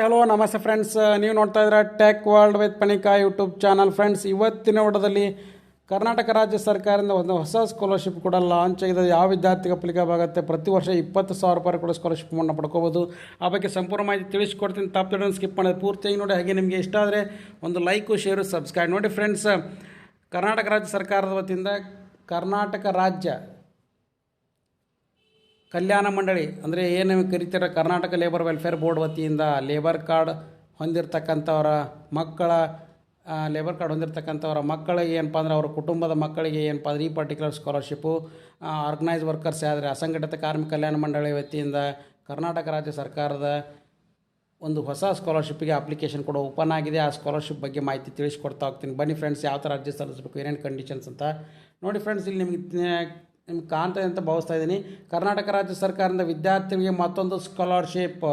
Hello ನಮಸ್ತೆ friends, ನೀವು ನೋಡ್ತಾ ಇದ್ದೀರಾ tech world with Panika YouTube channel. Friends, ಇವತ್ತಿನ ವಿಡಿಯೋದಲ್ಲಿ ಕರ್ನಾಟಕ ರಾಜ್ಯ ಸರ್ಕಾರದಿಂದ ಒಂದು ಹೊಸ ಸ್ಕಾಲರ್ಶಿಪ್ ಕೂಡ ಲಾಂಚ್ ಆಗಿದೆ. ಯಾವ ವಿದ್ಯಾರ್ಥಿಗೆ ಅಪ್ಲಿಕೇಬಲ್ ಆಗುತ್ತೆ, ಪ್ರತಿ ವರ್ಷ 20,000 ರೂಪಾಯಿ ಕೂಡ ಸ್ಕಾಲರ್ಶಿಪ್ಪನ್ನು ಪಡ್ಕೋಬೋದು. ಆ ಬಗ್ಗೆ ಸಂಪೂರ್ಣ ಮಾಹಿತಿ ತಿಳಿಸ್ಕೊಡ್ತೀನಿ. ತಪ್ಪು ಸ್ಕಿಪ್ ಮಾಡೋದು ಪೂರ್ತಿಯಾಗಿ ನೋಡಿ. ಹಾಗೆ ನಿಮಗೆ ಇಷ್ಟ ಆದರೆ ಒಂದು ಲೈಕು, ಶೇರು, ಸಬ್ಸ್ಕ್ರೈಬ್ ನೋಡಿ. ಫ್ರೆಂಡ್ಸ್, ಕರ್ನಾಟಕ ರಾಜ್ಯ ಸರ್ಕಾರದ ವತಿಯಿಂದ ಕರ್ನಾಟಕ ರಾಜ್ಯ ಕಲ್ಯಾಣ ಮಂಡಳಿ ಅಂದರೆ ಏನು ಕರಿತಾರೆ, ಕರ್ನಾಟಕ ಲೇಬರ್ ವೆಲ್ಫೇರ್ ಬೋರ್ಡ್ ವತಿಯಿಂದ ಲೇಬರ್ ಕಾರ್ಡ್ ಹೊಂದಿರತಕ್ಕಂಥವರ ಮಕ್ಕಳಿಗೆ ಏನಪ್ಪ ಅಂದರೆ ಅವರ ಕುಟುಂಬದ ಮಕ್ಕಳಿಗೆ ಏನಪ್ಪ ಅಂದರೆ ಈ ಪರ್ಟಿಕ್ಯುಲರ್ ಸ್ಕಾಲರ್ಶಿಪ್ಪು ಆರ್ಗನೈಸ್ ವರ್ಕರ್ಸ್ ಆದರೆ ಅಸಂಘಟಿತ ಕಾರ್ಮಿಕ ಕಲ್ಯಾಣ ಮಂಡಳಿ ವತಿಯಿಂದ ಕರ್ನಾಟಕ ರಾಜ್ಯ ಸರ್ಕಾರದ ಒಂದು ಹೊಸ ಸ್ಕಾಲರ್ಶಿಪ್ಪಿಗೆ ಅಪ್ಲಿಕೇಶನ್ ಕೂಡ ಓಪನ್ ಆಗಿದೆ. ಆ ಸ್ಕಾಲರ್ಶಿಪ್ ಬಗ್ಗೆ ಮಾಹಿತಿ ತಿಳಿಸ್ಕೊಡ್ತಾ ಹೋಗ್ತೀನಿ. ಬನ್ನಿ ಫ್ರೆಂಡ್ಸ್, ಯಾವ ಥರ ಅರ್ಜಿ ಸಲ್ಲಿಸಬೇಕು, ಏನೇನು ಕಂಡೀಷನ್ಸ್ ಅಂತ ನೋಡಿ. ಫ್ರೆಂಡ್ಸ್, ಇಲ್ಲಿ ನಿಮ್ಗೆ ಕಾಣ್ತದೆ ಅಂತ ಭಾವಿಸ್ತಾ ಇದ್ದೀನಿ. ಕರ್ನಾಟಕ ರಾಜ್ಯ ಸರ್ಕಾರದಿಂದ ವಿದ್ಯಾರ್ಥಿಗಳಿಗೆ ಮತ್ತೊಂದು ಸ್ಕಾಲರ್ಶಿಪ್.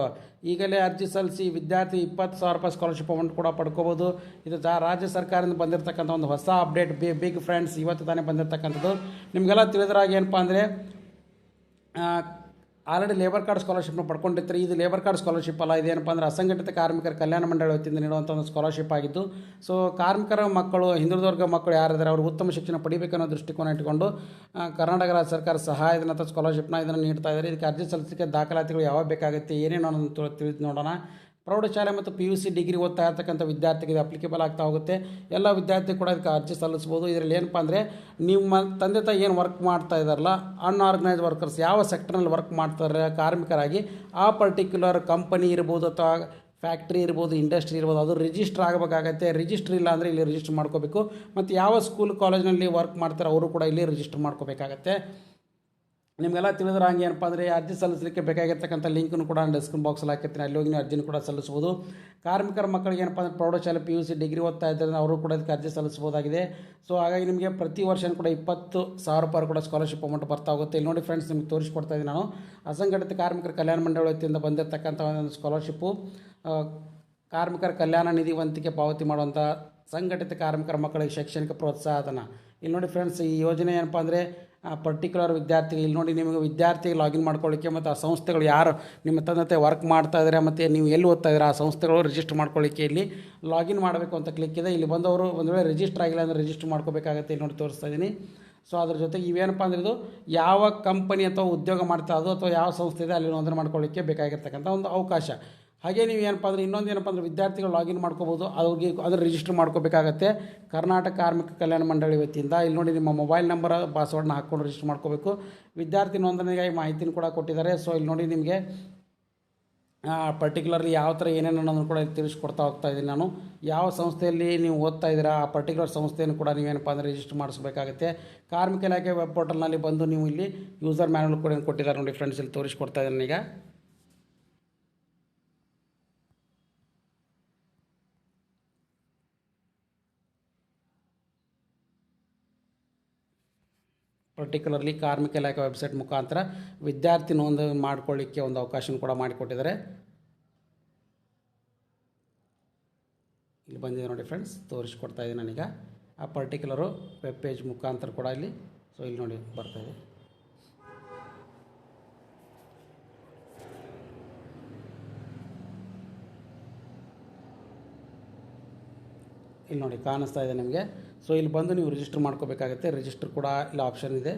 ಈಗಲೇ ಅರ್ಜಿ ಸಲ್ಲಿಸಿ ವಿದ್ಯಾರ್ಥಿ 20,000 ರೂಪಾಯಿ ಸ್ಕಾಲರ್ಶಿಪ್ ಅಮೌಂಟ್ ಕೂಡ ಪಡ್ಕೋಬೋದು. ಇದು ರಾಜ್ಯ ಸರ್ಕಾರದಿಂದ ಬಂದಿರತಕ್ಕಂಥ ಒಂದು ಹೊಸ ಅಪ್ಡೇಟ್. ಬಿಗ್ ಫ್ರೆಂಡ್ಸ್, ಇವತ್ತು ತಾನೇ ಬಂದಿರತಕ್ಕಂಥದ್ದು. ನಿಮಗೆಲ್ಲ ತಿಳಿದ್ರಾಗ ಏನಪ್ಪ ಅಂದರೆ ಆಲ್ರೆಡಿ ಲೇಬರ್ ಕಾರ್ಡ್ ಸ್ಕಾಲರ್ಶಿಪ್ನ ಪಡ್ಕೊಂಡಿರ್ತಾರೆ. ಇದು ಲೇಬರ್ ಕಾರ್ಡ್ ಸ್ಕಾಲರ್ಶಿಪ್ ಅಲ್ಲ, ಇದೇನಪ್ಪ ಅಂದರೆ ಅಸಂಘಟಿತ ಕಾರ್ಮಿಕರ ಕಲ್ಯಾಣ ಮಂಡಳಿ ವತಿಯಿಂದ ನೀಡುವಂಥ ಒಂದು ಸ್ಕಾಲರ್ಶಿಪ್ ಆಗಿದ್ದು. ಸೊ ಕಾರ್ಮಿಕರ ಮಕ್ಕಳು, ಹಿಂದುಳಿದ ವರ್ಗ ಮಕ್ಕಳು ಯಾರಿದ್ದಾರೆ ಅವರು ಉತ್ತಮ ಶಿಕ್ಷಣ ಪಡಿಬೇಕನ್ನೋ ದೃಷ್ಟಿಕೋನ ಇಟ್ಟುಕೊಂಡು ಕರ್ನಾಟಕ ರಾಜ್ಯ ಸರ್ಕಾರ ಸಹಾಯಧನ ಸ್ಕಾಲರ್ಶಿಪ್ನ ಇದನ್ನು ನೀಡ್ತಾ ಇದ್ದಾರೆ. ಇದಕ್ಕೆ ಅರ್ಜಿ ಸಲ್ಲಿಸಲಿಕ್ಕೆ ದಾಖಲಾತಿಗಳು ಯಾವಾಗ ಬೇಕಾಗುತ್ತೆ, ಏನೇನು ಅನ್ನೋದು ತಿಳಿದು ನೋಡೋಣ. ಪ್ರೌಢಶಾಲೆ ಮತ್ತು PUC ಡಿಗ್ರಿ ಓದ್ತಾ ಇರ್ತಕ್ಕಂಥ ವಿದ್ಯಾರ್ಥಿಗೆ ಅಪ್ಲಿಕೇಬಲ್ ಆಗ್ತಾ ಹೋಗುತ್ತೆ. ಎಲ್ಲ ವಿದ್ಯಾರ್ಥಿ ಕೂಡ ಇದಕ್ಕೆ ಅರ್ಜಿ ಸಲ್ಲಿಸ್ಬೋದು. ಇದರಲ್ಲಿ ಏನಪ್ಪ ಅಂದರೆ ನಿಮ್ಮ ತಂದೆ ತಾಯಿ ಏನು ವರ್ಕ್ ಮಾಡ್ತಾ ಇದ್ದಾರಲ್ಲ, ಅನ್ಆರ್ಗನೈಸ್ಡ್ ವರ್ಕರ್ಸ್ ಯಾವ ಸೆಕ್ಟರ್ನಲ್ಲಿ ವರ್ಕ್ ಮಾಡ್ತಾರೆ ಕಾರ್ಮಿಕರಾಗಿ, ಆ ಪರ್ಟಿಕ್ಯುಲರ್ ಕಂಪನಿ ಇರ್ಬೋದು ಅಥವಾ ಫ್ಯಾಕ್ಟ್ರಿ ಇರ್ಬೋದು, ಇಂಡಸ್ಟ್ರಿ ಇರ್ಬೋದು, ಅದು ರಿಜಿಸ್ಟರ್ ಆಗಬೇಕಾಗತ್ತೆ. ರಿಜಿಸ್ಟ್ರ್ ಇಲ್ಲ ಅಂದರೆ ಇಲ್ಲಿ ರಿಜಿಸ್ಟರ್ ಮಾಡ್ಕೋಬೇಕು. ಮತ್ತು ಯಾವ ಸ್ಕೂಲ್ ಕಾಲೇಜ್ನಲ್ಲಿ ವರ್ಕ್ ಮಾಡ್ತಾರೆ ಅವರು ಕೂಡ ಇಲ್ಲಿ ರಿಜಿಸ್ಟರ್ ಮಾಡ್ಕೋಬೇಕಾಗತ್ತೆ. ನಿಮಗೆಲ್ಲ ತಿಳಿದ್ರೆ ಹಂಗೆ ಏನಪ್ಪ ಅಂದರೆ ಅರ್ಜಿ ಸಲ್ಲಿಸಲಿಕ್ಕೆ ಬೇಕಾಗಿರ್ತಕ್ಕಂಥ ಲಿಂಕನ್ನು ಕೂಡ ನಾನು ಡಿಸ್ಕ್ರಿಪ್ಷನ್ ಬಾಕ್ಸಲ್ಲಿ ಹಾಕಿರ್ತೀನಿ. ಅಲ್ಲಿ ಹೋಗಿ ನೀವು ಅರ್ಜಿನ ಕೂಡ ಸಲ್ಲಿಸ್ಬೋದು. ಕಾರ್ಮಿಕರ ಮಕ್ಕಳಿಗೆ ಏನಪ್ಪ ಅಂದರೆ ಪ್ರೌಢಶಾಲೆ PUC ಡಿಗ್ರಿ ಓದ್ತಾ ಇದ್ದಾರೆ, ಅವರು ಕೂಡ ಇದಕ್ಕೆ ಅರ್ಜಿ ಸಲ್ಲಿಸ್ಬೋದಾಗಿದೆ. ಸೊ ಹಾಗಾಗಿ ನಿಮಗೆ ಪ್ರತಿ ವರ್ಷ ಕೂಡ 20,000 ರೂಪಾಯಿ ಕೂಡ ಸ್ಕಾಲರ್ಶಿಪ್ ಅಮೌಂಟ್ ಬರ್ತಾ ಹೋಗುತ್ತೆ. ಇಲ್ಲಿ ನೋಡಿ ಫ್ರೆಂಡ್ಸ್, ನಿಮಗೆ ತೋರಿಸ್ಕೊಡ್ತಾ ಇದ್ದೀನಿ ನಾನು. ಅಸಂಘಟಿತ ಕಾರ್ಮಿಕರ ಕಲ್ಯಾಣ ಮಂಡಳಿ ವತಿಯಿಂದ ಬಂದಿರತಕ್ಕಂಥ ಒಂದು ಸ್ಕಾಲರ್ಶಿಪ್ಪು ಕಾರ್ಮಿಕರ ಕಲ್ಯಾಣ ನಿಧಿ ವಂತಿಕೆ ಪಾವತಿ ಮಾಡುವಂಥ ಸಂಘಟಿತ ಕಾರ್ಮಿಕರ ಮಕ್ಕಳಿಗೆ ಶೈಕ್ಷಣಿಕ ಪ್ರೋತ್ಸಾಹಧನ. ಇಲ್ಲಿ ನೋಡಿ ಫ್ರೆಂಡ್ಸ್, ಈ ಯೋಜನೆ ಏನಪ್ಪ ಅಂದರೆ ಪರ್ಟಿಕ್ಯುಲರ್ ವಿದ್ಯಾರ್ಥಿಗೆ, ಇಲ್ಲಿ ನೋಡಿ ನಿಮಗೆ ವಿದ್ಯಾರ್ಥಿಗೆ ಲಾಗಿನ್ ಮಾಡ್ಕೊಳ್ಳಿಕ್ಕೆ ಮತ್ತು ಆ ಸಂಸ್ಥೆಗಳು ಯಾರು ನಿಮ್ಮ ತಂದೆ ವರ್ಕ್ ಮಾಡ್ತಾ ಇದ್ದಾರೆ ಮತ್ತು ನೀವು ಎಲ್ಲಿ ಓದ್ತಾ ಇದ್ದೀರಾ ಆ ಸಂಸ್ಥೆಗಳು ರಿಜಿಸ್ಟರ್ ಮಾಡ್ಕೊಳ್ಳಿಕ್ಕೆ ಇಲ್ಲಿ ಲಾಗಿನ್ ಮಾಡಬೇಕು ಅಂತ ಕ್ಲಿಕ್ ಇದೆ. ಇಲ್ಲಿ ಬಂದವರು ಒಂದು ವೇಳೆ ರಿಜಿಸ್ಟರ್ ಆಗಿಲ್ಲ ಅಂದರೆ ರಿಜಿಸ್ಟರ್ ಮಾಡ್ಕೋಬೇಕಾಗುತ್ತೆ. ಇಲ್ಲಿ ನೋಡಿ ತೋರಿಸ್ತಾ ಇದ್ದೀನಿ. ಸೊ ಅದ್ರ ಜೊತೆಗೆ ಇವೇನಪ್ಪ ಅಂದರೆ ಇದು ಯಾವ ಕಂಪನಿ ಅಥವಾ ಉದ್ಯೋಗ ಮಾಡ್ತಾ ಅದು ಅಥವಾ ಯಾವ ಸಂಸ್ಥೆ ಇದೆ ಅಲ್ಲಿ ನೋಂದಣಿ ಮಾಡ್ಕೊಳ್ಳಿಕ್ಕೆ ಬೇಕಾಗಿರ್ತಕ್ಕಂಥ ಒಂದು ಅವಕಾಶ. ಹಾಗೆ ನೀವು ಏನಪ್ಪ ಅಂದರೆ ಇನ್ನೊಂದು ಏನಪ್ಪ ಅಂದರೆ ವಿದ್ಯಾರ್ಥಿಗಳು ಲಾಗಿನ್ ಮಾಡ್ಕೋಬೋದು. ಅವ್ರಿಗೆ ಅದರ ರಿಜಿಸ್ಟರ್ ಮಾಡ್ಕೋಬೇಕಾಗತ್ತೆ ಕರ್ನಾಟಕ ಕಾರ್ಮಿಕ ಕಲ್ಯಾಣ ಮಂಡಳಿ ವತಿಯಿಂದ. ಇಲ್ಲಿ ನೋಡಿ ನಿಮ್ಮ ಮೊಬೈಲ್ ನಂಬರ್ ಪಾಸ್ವರ್ಡ್ನ ಹಾಕ್ಕೊಂಡು ರಿಜಿಸ್ಟರ್ ಮಾಡ್ಕೋಬೇಕು. ವಿದ್ಯಾರ್ಥಿ ನೋಂದಣಿಗಾಗಿ ಮಾಹಿತಿನ ಕೂಡ ಕೊಟ್ಟಿದ್ದಾರೆ. ಸೊ ಇಲ್ಲಿ ನೋಡಿ ನಿಮಗೆ ಪರ್ಟಿಕ್ಯುಲರ್ಲಿ ಯಾವ ಥರ ಏನೇನು ಅನ್ನೋದನ್ನು ಕೂಡ ತಿಳಿಸ್ಕೊಡ್ತಾ ಹೋಗ್ತಾ ಇದ್ದೀನಿ ನಾನು. ಯಾವ ಸಂಸ್ಥೆಯಲ್ಲಿ ನೀವು ಓದ್ತಾ ಇದ್ದೀರಾ ಆ ಪರ್ಟಿಕ್ಯುಲರ್ ಸಂಸ್ಥೆಯನ್ನು ಕೂಡ ನೀವೇನಪ್ಪ ಅಂದರೆ ರಿಜಿಸ್ಟರ್ ಮಾಡಿಸಬೇಕಾಗುತ್ತೆ. ಕಾರ್ಮಿಕ ಇಲಾಖೆ ವೆಬ್ ಪೋರ್ಟಲ್ನಲ್ಲಿ ಬಂದು ನೀವು ಇಲ್ಲಿ ಯೂಸರ್ ಮ್ಯಾನುವಲ್ ಕೂಡ ಕೊಟ್ಟಿದ್ದಾರೆ ನೋಡಿ ಫ್ರೆಂಡ್ಸ್, ಇಲ್ಲಿ ತೋರಿಸ್ಕೊಡ್ತಾ ಇದ್ದೀನಿ ಈಗ. ಪರ್ಟಿಕ್ಯುಲರ್ಲಿ ಕಾರ್ಮಿಕ ಇಲಾಖೆ ವೆಬ್ಸೈಟ್ ಮುಖಾಂತರ ವಿದ್ಯಾರ್ಥಿ ನೋಂದಣಿ ಮಾಡ್ಕೊಳ್ಳಿಕ್ಕೆ ಒಂದು ಅವಕಾಶ ಕೂಡ ಮಾಡಿಕೊಟ್ಟಿದ್ದಾರೆ. ಇಲ್ಲಿ ಬಂದಿದೆ ನೋಡಿ ಫ್ರೆಂಡ್ಸ್, ತೋರಿಸ್ಕೊಡ್ತಾ ಇದ್ದೀನಿ ನಾನೀಗ. ಆ ಪರ್ಟಿಕ್ಯುಲರು ವೆಬ್ ಪೇಜ್ ಮುಖಾಂತರ ಕೂಡ ಇಲ್ಲಿ. ಸೊ ಇಲ್ಲಿ ನೋಡಿ ಬರ್ತಾಯಿದೆ. ಇಲ್ಲಿ ನೋಡಿ ಕಾಣಿಸ್ತಾ ಇದೆ ನಿಮಗೆ. ಸೊ ಇಲ್ಲಿ ಬಂದು ನೀವು ರಿಜಿಸ್ಟರ್ ಮಾಡ್ಕೋಬೇಕಾಗುತ್ತೆ. ರಿಜಿಸ್ಟರ್ ಕೂಡ ಇಲ್ಲಿ ಆಪ್ಷನ್ ಇದೆ.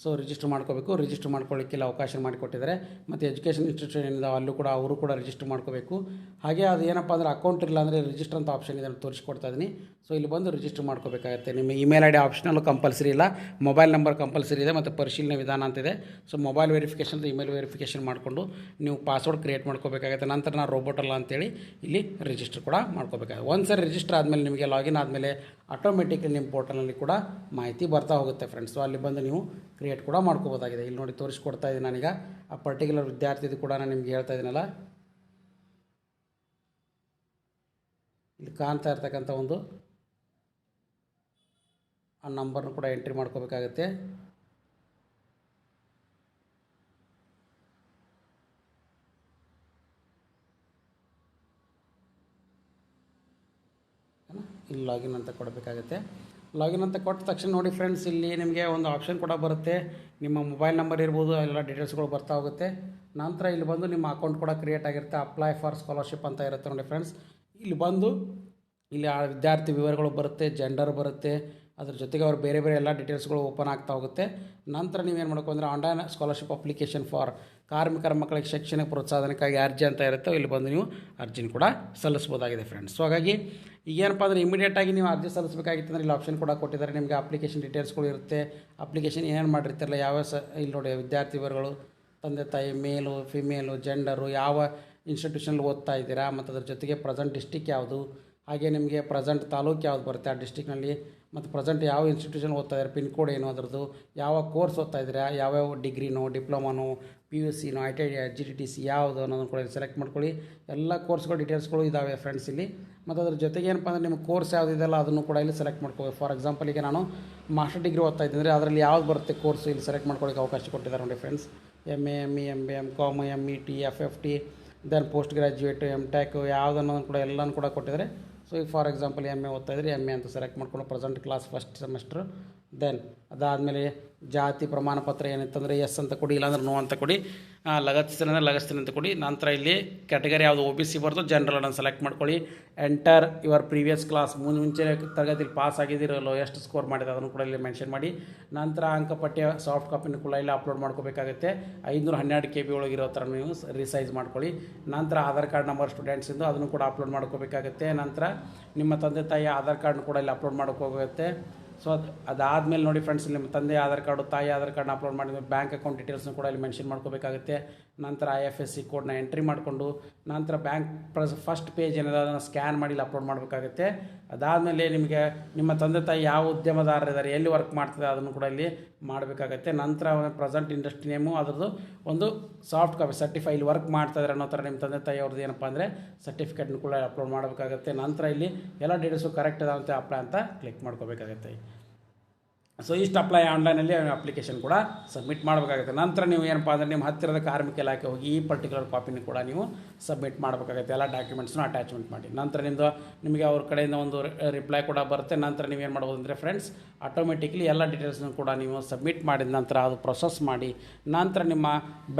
ಸೊ ರಿಜಿಸ್ಟರ್ ಮಾಡ್ಕೋಬೇಕು. ರಿಜಿಸ್ಟರ್ ಮಾಡ್ಕೊಳ್ಳಿಕ್ಕೆ ಇಲ್ಲಿ ಅವಕಾಶ ಮಾಡಿಕೊಟ್ಟಿದ್ದಾರೆ. ಮತ್ತು ಎಜುಕೇಷನ್ ಇನ್ಸ್ಟಿಟ್ಯೂಷನ್ ಏನಿದೆ ಅಲ್ಲೂ ಕೂಡ ಅವರು ಕೂಡ ರಿಜಿಸ್ಟರ್ ಮಾಡ್ಕೋಬೇಕು. ಹಾಗೆ ಅದು ಏನಪ್ಪ ಅಂದರೆ ಅಕೌಂಟ್ ಇಲ್ಲ ಅಂದರೆ ರಿಜಿಸ್ಟರ್ ಅಂತ ಆಪ್ಷನ್ ಇದೆ, ತೋರಿಸ್ಕೊಡ್ತಾ ಇದ್ದೀನಿ. ಸೊ ಇಲ್ಲಿ ಬಂದು ರಿಜಿಸ್ಟರ್ ಮಾಡ್ಕೋಬೇಕಾಗುತ್ತೆ. ನಿಮ್ಮ ಇಮೇಲ್ ID ಆಪ್ಷನಲ್ಲೂ ಕಂಪಲ್ಸರಿ ಇಲ್ಲ, ಮೊಬೈಲ್ ನಂಬರ್ ಕಂಪಲ್ಸರಿ ಇದೆ ಮತ್ತು ಪರಿಶೀಲನೆ ವಿಧಾನ ಅಂತಿದೆ. So mobile verification, email verification ಮಾಡಿಕೊಂಡು ನೀವು ಪಾಸ್ವರ್ಡ್ ಕ್ರಿಯೇಟ್ ಮಾಡ್ಕೋಬೇಕಾಗುತ್ತೆ. ನಂತರ ನಾನು ರೋಬೋಟ್ ಅಲ್ಲ ಅಂತೇಳಿ ಇಲ್ಲಿ ರಿಜಿಸ್ಟರ್ ಕೂಡ ಮಾಡ್ಕೋಬೇಕಾಗುತ್ತೆ. ಒಂದು ಸರಿ ರಿಜಿಸ್ಟರ್ ಆದಮೇಲೆ ನಿಮಗೆ ಲಾಗಿನ್ ಆದಮೇಲೆ ಆಟೋಮೆಟಿಕ್ಲಿ ನಿಮ್ಮ ಪೋರ್ಟಲ್ನಲ್ಲಿ ಕೂಡ ಮಾಹಿತಿ ಬರ್ತಾ ಹೋಗುತ್ತೆ ಫ್ರೆಂಡ್ಸ್. ಸೊ ಅಲ್ಲಿ ಬಂದು ನೀವು ಕ್ರಿಯೇಟ್ ಕೂಡ ಮಾಡ್ಕೋಬೋದಾಗಿದೆ. ಇಲ್ಲಿ ನೋಡಿ ತೋರಿಸ್ಕೊಡ್ತಾ ಇದ್ದೀನಿ ನಾನೀಗ. ಆ ಪರ್ಟಿಕ್ಯುಲರ್ ವಿದ್ಯಾರ್ಥಿದು ಕೂಡ ನಾನು ನಿಮ್ಗೆ ಹೇಳ್ತಾ ಇದ್ದೀನಲ್ಲ, ಇಲ್ಲಿ ಕಾಣ್ತಾ ಇರ್ತಕ್ಕಂಥ ಒಂದು ಆ ನಂಬರ್ನು ಕೂಡ ಎಂಟ್ರಿ ಮಾಡ್ಕೋಬೇಕಾಗುತ್ತೆ. ಇಲ್ಲಿ ಲಾಗಿನ್ ಅಂತ ಕೊಡಬೇಕಾಗುತ್ತೆ. ಲಾಗಿನ್ ಅಂತ ಕೊಟ್ಟ ತಕ್ಷಣ ನೋಡಿ ಫ್ರೆಂಡ್ಸ್, ಇಲ್ಲಿ ನಿಮಗೆ ಒಂದು ಆಪ್ಷನ್ ಕೂಡ ಬರುತ್ತೆ. ನಿಮ್ಮ ಮೊಬೈಲ್ ನಂಬರ್ ಇರ್ಬೋದು, ಎಲ್ಲ ಡೀಟೇಲ್ಸ್ಗಳು ಬರ್ತಾ ಹೋಗುತ್ತೆ. ನಂತರ ಇಲ್ಲಿ ಬಂದು ನಿಮ್ಮ ಅಕೌಂಟ್ ಕೂಡ ಕ್ರಿಯೇಟ್ ಆಗಿರುತ್ತೆ. ಅಪ್ಲೈ ಫಾರ್ ಸ್ಕಾಲರ್ಶಿಪ್ ಅಂತ ಇರುತ್ತೆ ನೋಡಿ ಫ್ರೆಂಡ್ಸ್. ಇಲ್ಲಿ ಬಂದು ಇಲ್ಲಿ ಆ ವಿದ್ಯಾರ್ಥಿ ವಿವರಗಳು ಬರುತ್ತೆ, ಜೆಂಡರ್ ಬರುತ್ತೆ, ಅದ್ರ ಜೊತೆಗೆ ಅವ್ರು ಬೇರೆ ಬೇರೆ ಎಲ್ಲ ಡೀಟೇಲ್ಸ್ಗಳು ಓಪನ್ ಆಗ್ತಾ ಹೋಗುತ್ತೆ. ನಂತರ ನೀವೇನು ಮಾಡಬೇಕು ಅಂದರೆ ಆನ್ಲೈನ್ ಸ್ಕಾಲರ್ಶಿಪ್ ಅಪ್ಲಿಕೇಶನ್ ಫಾರ್ ಕಾರ್ಮಿಕರ ಮಕ್ಕಳಿಗೆ ಶೈಕ್ಷಣಿಕ ಪ್ರೋತ್ಸಾಹನಕ್ಕಾಗಿ ಅರ್ಜಿ ಅಂತ ಇರುತ್ತೆ. ಇಲ್ಲಿ ಬಂದು ನೀವು ಅರ್ಜಿನ ಕೂಡ ಸಲ್ಲಿಸ್ಬೋದಾಗಿದೆ ಫ್ರೆಂಡ್ಸ್. ಸೊ ಹಾಗಾಗಿ ಈಗೇನಪ್ಪ ಅಂದರೆ ಇಮಿಡಿಯೇಟಾಗಿ ನೀವು ಅರ್ಜಿ ಸಲ್ಲಿಸಬೇಕಾಗಿತ್ತು ಅಂದರೆ ಇಲ್ಲಿ ಆಪ್ಷನ್ ಕೂಡ ಕೊಟ್ಟಿದ್ದಾರೆ. ನಿಮಗೆ ಅಪ್ಲಿಕೇಶನ್ ಡೀಟೇಲ್ಸ್ಗಳು ಇರುತ್ತೆ. ಅಪ್ಲಿಕೇಶನ್ ಏನೇನು ಮಾಡಿರ್ತಿರಲ್ಲ, ಯಾವ್ಯಾವ ಇಲ್ಲಿ ನೋಡಿ ವಿದ್ಯಾರ್ಥಿ ವಿವರಗಳು, ತಂದೆ ತಾಯಿ, ಮೇಲು ಫಿಮೇಲು, ಜೆಂಡರು, ಯಾವ ಇನ್ಸ್ಟಿಟ್ಯೂಷನಲ್ಲಿ ಓದ್ತಾ ಇದ್ದೀರಾ, ಮತ್ತು ಅದ್ರ ಜೊತೆಗೆ ಪ್ರೆಸೆಂಟ್ ಡಿಸ್ಟಿಕ್ ಯಾವುದು, ಹಾಗೆ ನಿಮಗೆ ಪ್ರೆಸೆಂಟ್ ತಾಲೂಕು ಯಾವ್ದು ಬರುತ್ತೆ ಆ ಡಿಸ್ಟಿಕ್ನಲ್ಲಿ, ಮತ್ತು ಪ್ರೆಸೆಂಟ್ ಯಾವ ಇನ್ಸ್ಟಿಟ್ಯೂಷನ್ ಓದ್ತಾ ಇದ್ದಾರೆ, ಪಿನ್ ಕೋಡ್ ಏನು ಅದರದ್ದು, ಯಾವ ಕೋರ್ಸ್ ಓದ್ತಾ ಇದ್ದೀರಾ, ಯಾವ್ಯಾವ ಡಿಗ್ರಿನೋ, ಡಿಪ್ಲೊಮಾನೋ, PUCನೋ, ITI, GTTC ಯಾವುದು ಅನ್ನೋದನ್ನು ಕೂಡ ಸೆಲೆಕ್ಟ್ ಮಾಡ್ಕೊಳ್ಳಿ. ಎಲ್ಲ ಕೋರ್ಸ್ಗಳು ಡೀಟೇಲ್ಸ್ಗಳು ಇದ್ದಾವೆ ಫ್ರೆಂಡ್ಸ್ ಇಲ್ಲಿ. ಮತ್ತು ಅದ್ರ ಜೊತೆಗೆ ಏನಪ್ಪ ಅಂದರೆ ನಿಮ್ಮ ಕೋರ್ಸ್ ಯಾವುದು ಇದೆಯಲ್ಲ ಅದನ್ನು ಕೂಡ ಇಲ್ಲಿ ಸೆಲೆಕ್ಟ್ ಮಾಡ್ಕೋಬೇಕು. ಫಾರ್ ಎಕ್ಸಾಂಪಲ್ ಈಗ ನಾನು ಮಾಸ್ಟರ್ ಡಿಗ್ರಿ ಓದ್ತಾ ಇದ್ದರೆ ಅದರಲ್ಲಿ ಯಾವ್ದು ಬರುತ್ತೆ ಕೋರ್ಸ್ ಇಲ್ಲಿ ಸೆಲೆಕ್ಟ್ ಮಾಡ್ಕೊಳ್ಳೋಕ್ಕೆ ಅವಕಾಶ ಕೊಟ್ಟಿದ್ದಾರೆ ನೋಡಿ friends. MA, ME, MBA, MCOM, MET, FFT, then post graduate, MTech ಯಾವುದನ್ನೋದನ್ನು ಕೂಡ ಎಲ್ಲನೂ ಕೂಡ ಕೊಟ್ಟಿದ್ದಾರೆ. ಸೊ ಈಗ ಫಾರ್ ಎಕ್ಸಾಂಪಲ್ MA ಓದ್ತಾ ಇದ್ದರೆ MA ಅಂತ ಸೆಲೆಕ್ಟ್ ಮಾಡ್ಕೊಂಡು ಪ್ರೆಸೆಂಟ್ ಕ್ಲಾಸ್ ಫಸ್ಟ್ ಸೆಮೆಸ್ಟ್ರು. ದೆನ್ ಅದಾದಮೇಲೆ ಜಾತಿ ಪ್ರಮಾಣ ಪತ್ರ ಏನಿತ್ತಂದರೆ ಎಸ್ ಅಂತ ಕೊಡಿ, ಇಲ್ಲಾಂದ್ರೆ ನೋ ಅಂತ ಕೊಡಿ, ಲಗತ್ತಿಸ್ತೀನಿ ಅಂದರೆ ಲಗತ್ತಿಸ್ತೀನಿ ಅಂತ ಕೊಡಿ. ನಂತರ ಇಲ್ಲಿ ಕ್ಯಾಟಗರಿ ಯಾವುದು OBC ಬರ್ತೋ ಜನರಲ್ ಅನ್ನು ಸೆಲೆಕ್ಟ್ ಮಾಡ್ಕೊಳ್ಳಿ. ಎಂಟರ್ ಯುವರ್ ಪ್ರೀವಿಯಸ್ ಕ್ಲಾಸ್, ಮುಂಚೆ ತರಗತಿಯಲ್ಲಿ ಪಾಸ್ ಆಗಿದ್ದೀರಲ್ಲೋ ಎಷ್ಟು ಸ್ಕೋರ್ ಮಾಡಿದೆ ಅದನ್ನು ಕೂಡ ಇಲ್ಲಿ ಮೆನ್ಷನ್ ಮಾಡಿ. ನಂತರ ಅಂಕಪಟ್ಟಿಯ ಸಾಫ್ಟ್ ಕಾಪಿನ ಕೂಡ ಇಲ್ಲಿ ಅಪ್ಲೋಡ್ ಮಾಡ್ಕೋಬೇಕಾಗುತ್ತೆ. 512 KB ಒಳಗಿರೋ ಥರ ನೀವು ರಿಸೈಜ್ ಮಾಡ್ಕೊಳ್ಳಿ. ನಂತರ ಆಧಾರ್ ಕಾರ್ಡ್ ನಂಬರ್ ಸ್ಟೂಡೆಂಟ್ಸಿಂದು ಅದನ್ನು ಕೂಡ ಅಪ್ಲೋಡ್ ಮಾಡ್ಕೋಬೇಕಾಗುತ್ತೆ. ನಂತರ ನಿಮ್ಮ ತಂದೆ ತಾಯಿಯ ಆಧಾರ್ ಕಾರ್ಡ್ನ ಕೂಡ ಇಲ್ಲಿ ಅಪ್ಲೋಡ್ ಮಾಡ್ಕೋಬೇಕಾಗುತ್ತೆ. ಸೊ ಅದಾದಮೇಲೆ ನೋಡಿ ಫ್ರೆಂಡ್ಸ್, ನಿಮ್ಮ ತಂದೆ ಆಧಾರ್ ಕಾರ್ಡು, ತಾಯಿ ಆಧಾರ್ ಕಾರ್ಡ್ನ ಅಪ್ಲೋಡ್ ಮಾಡಿದ್ಮೇಲೆ ಬ್ಯಾಂಕ್ ಅಕೌಂಟ್ ಡೀಟೇಲ್ಸ್ನ ಕೂಡ ಇಲ್ಲಿ ಮೆನ್ಷನ್ ಮಾಡ್ಕೋಬೇಕಾಗುತ್ತೆ. ನಂತರ IFSC ಕೋಡ್ನ ಎಂಟ್ರಿ ಮಾಡಿಕೊಂಡು ನಂತರ ಬ್ಯಾಂಕ್ ಫಸ್ಟ್ ಪೇಜ್ ಏನಿದೆ ಅದನ್ನು ಸ್ಕ್ಯಾನ್ ಮಾಡಿ ಇಲ್ಲಿ ಅಪ್ಲೋಡ್ ಮಾಡಬೇಕಾಗುತ್ತೆ. ಅದಾದಮೇಲೆ ನಿಮಗೆ ನಿಮ್ಮ ತಂದೆ ತಾಯಿ ಯಾವ ಉದ್ಯಮದಾರರಿದ್ದಾರೆ, ಎಲ್ಲಿ ವರ್ಕ್ ಮಾಡ್ತಿದೆ ಅದನ್ನು ಕೂಡ ಇಲ್ಲಿ ಮಾಡಬೇಕಾಗತ್ತೆ. ನಂತರ ಪ್ರೆಸೆಂಟ್ ಇಂಡಸ್ಟ್ರಿ ನೇಮು ಅದರದ್ದು ಒಂದು ಸಾಫ್ಟ್ ಕಾಪಿ ಸರ್ಟಿಫೈ ಇಲ್ಲಿ ವರ್ಕ್ ಮಾಡ್ತಾಯಿದ್ದಾರೆ ಅನ್ನೋ ಥರ ನಿಮ್ಮ ತಂದೆ ತಾಯಿ ಅವ್ರದ್ದು ಏನಪ್ಪ ಅಂದರೆ ಸರ್ಟಿಫಿಕೇಟ್ನ ಕೂಡ ಅಪ್ಲೋಡ್ ಮಾಡಬೇಕಾಗುತ್ತೆ. ನಂತರ ಇಲ್ಲಿ ಎಲ್ಲ ಡೀಟೇಲ್ಸು ಕರೆಕ್ಟ್ ಇದಾವಂತೆ ಅಪ್ಲೈ ಅಂತ ಕ್ಲಿಕ್ ಮಾಡ್ಕೋಬೇಕಾಗತ್ತೆ. ಸೊ ಇಷ್ಟು ಅಪ್ಲೈ ಆನ್ಲೈನಲ್ಲಿ ಅಪ್ಲಿಕೇಶನ್ ಕೂಡ ಸಬ್ಮಿಟ್ ಮಾಡಬೇಕಾಗುತ್ತೆ. ನಂತರ ನೀವು ಏನಪ್ಪ ಅಂದರೆ ನಿಮ್ಮ ಹತ್ತಿರದ ಕಾರ್ಮಿಕ ಇಲಾಖೆ ಹೋಗಿ ಈ ಪರ್ಟಿಕ್ಯುಲರ್ ಕಾಪಿನ ಕೂಡ ನೀವು ಸಬ್ಮಿಟ್ ಮಾಡಬೇಕಾಗುತ್ತೆ. ಎಲ್ಲ ಡಾಕ್ಯುಮೆಂಟ್ಸ್ನು ಅಟ್ಯಾಚ್ಮೆಂಟ್ ಮಾಡಿ ನಂತರ ನಿಮಗೆ ಅವ್ರ ಕಡೆಯಿಂದ ಒಂದು ರಿಪ್ಲೈ ಕೂಡ ಬರುತ್ತೆ. ನಂತರ ನೀವೇನು ಮಾಡ್ಬೋದು ಅಂದರೆ ಫ್ರೆಂಡ್ಸ್, ಆಟೋಮೆಟಿಕ್ಲಿ ಎಲ್ಲ ಡೀಟೇಲ್ಸ್ನು ಕೂಡ ನೀವು ಸಬ್ಮಿಟ್ ಮಾಡಿದ ನಂತರ ಅದು ಪ್ರೊಸೆಸ್ ಮಾಡಿ ನಂತರ ನಿಮ್ಮ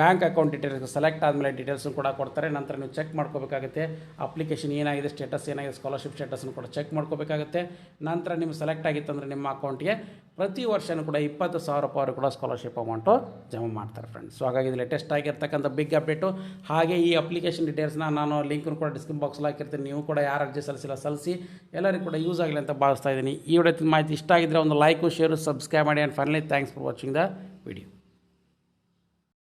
ಬ್ಯಾಂಕ್ ಅಕೌಂಟ್ ಡೀಟೇಲ್ಸ್ ಸೆಲೆಕ್ಟ್ ಆದಮೇಲೆ ಡೀಟೇಲ್ಸ್ನು ಕೂಡ ಕೊಡ್ತಾರೆ. ನಂತರ ನೀವು ಚೆಕ್ ಮಾಡ್ಕೋಬೇಕಾಗುತ್ತೆ ಅಪ್ಲಿಕೇಶನ್ ಏನಾಗಿದೆ, ಸ್ಟೇಟಸ್ ಏನಾಗಿದೆ, ಸ್ಕಾಲರ್ಶಿಪ್ ಸ್ಟೇಟಸ್ನು ಕೂಡ ಚೆಕ್ ಮಾಡ್ಕೋಬೇಕಾಗುತ್ತೆ. ನಂತರ ನೀವು ಸೆಲೆಕ್ಟ್ ಆಗಿತ್ತು ಅಂದರೆ ನಿಮ್ಮ ಅಕೌಂಟ್ಗೆ ಪ್ರತಿ ವರ್ಷವೂ ಕೂಡ 20,000 ರೂಪಾಯಿ ಕೂಡ ಸ್ಕಾಲರ್ಶಿಪ್ ಅಮೌಂಟು ಜಮಾ ಮಾಡ್ತಾರೆ ಫ್ರೆಂಡ್ಸ್. ಸೊ ಹಾಗಾಗಿ ಇದು ಲೇಟೆಸ್ಟ್ ಆಗಿರ್ತಕ್ಕಂಥ ಬಿಗ್ ಅಪ್ಡೇಟು. ಹಾಗೆ ಈ ಅಪ್ಲಿಕೇಶನ್ ಡೀಟೇಲ್ಸ್ನ ನಾನು ಲಿಂಕ್ನು ಕೂಡ ಡಿಸ್ಕ್ರಿಪ್ಷನ್ ಬಾಕ್ಸಲ್ಲಿ ಹಾಕಿರ್ತೀನಿ. ನೀವು ಕೂಡ ಯಾರು ಅರ್ಜಿ ಸಲ್ಲಿಸಿ ಎಲ್ಲರಿಗೂ ಕೂಡ ಯೂಸ್ ಆಗಲಿ ಅಂತ ಭಾವಿಸ್ತಾ ಇದ್ದೀನಿ. ಈ ವಿಡಿಯೋ ಮಾಹಿತಿ ಇಷ್ಟ ಆಗಿದ್ದರೆ ಒಂದು ಲೈಕು, ಶೇರು, ಸಬ್ಸ್ಕ್ರೈಬ್ ಮಾಡಿ. And finally thanks for watching the video.